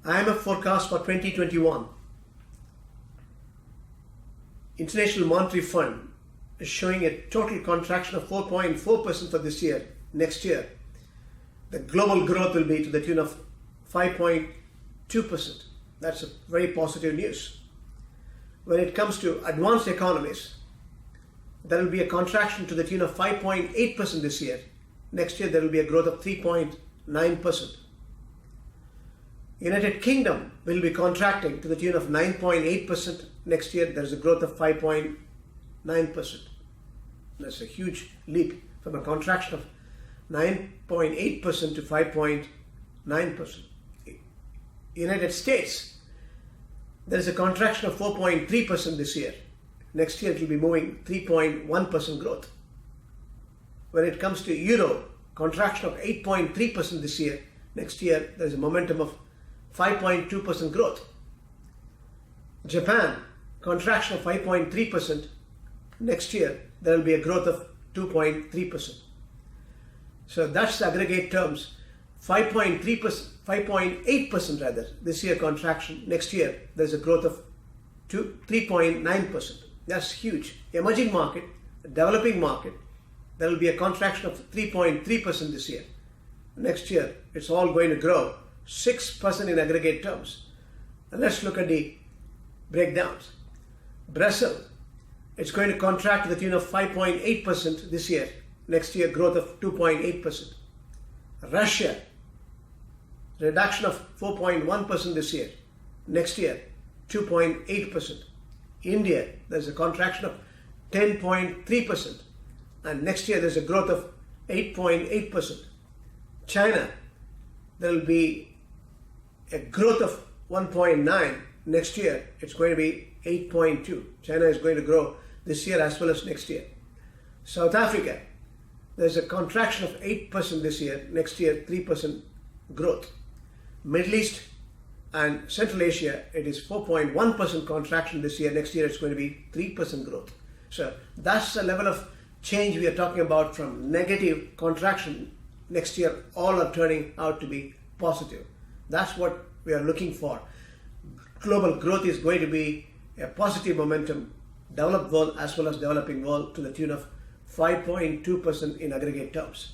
IMF forecast for 2021. International Monetary Fund is showing a total contraction of 4.4% for this year. Next year, the global growth will be to the tune of 5.2%. That's a very positive news. When it comes to advanced economies, there will be a contraction to the tune of 5.8% this year. Next year, there will be a growth of 3.9%. United Kingdom will be contracting to the tune of 9.8%. Next year, there is a growth of 5.9%. That's a huge leap from a contraction of 9.8% to 5.9%. United States, there is a contraction of 4.3% this year. Next year, it will be moving 3.1% growth. When it comes to Euro, contraction of 8.3% this year. Next year, there is a momentum of 5.2% growth. Japan, contraction of 5.3%. Next year, there will be a growth of 2.3%. So that's the aggregate terms. 5.8% rather, this year contraction. Next year, there's a growth of 3.9%. That's huge. Emerging market, developing market, there will be a contraction of 3.3% this year. Next year, it's all going to grow 6% in aggregate terms. And let's look at the breakdowns. Brazil, it's going to contract to the tune of 5.8% this year. Next year, growth of 2.8%. Russia, reduction of 4.1% this year. Next year, 2.8%. India, there's a contraction of 10.3%. And next year, there's a growth of 8.8%. China, there will be a growth of 1.9. Next year, it's going to be 8.2. China is going to grow this year as well as next year. South Africa, there's a contraction of 8% this year. Next year, 3% growth. Middle East and Central Asia, it is 4.1% contraction this year. Next year, it's going to be 3% growth. So that's the level of change we are talking about from negative contraction. Next year, all are turning out to be positive. That's what we are looking for. Global growth is going to be a positive momentum, developed world as well as developing world, to the tune of 5.2% in aggregate terms.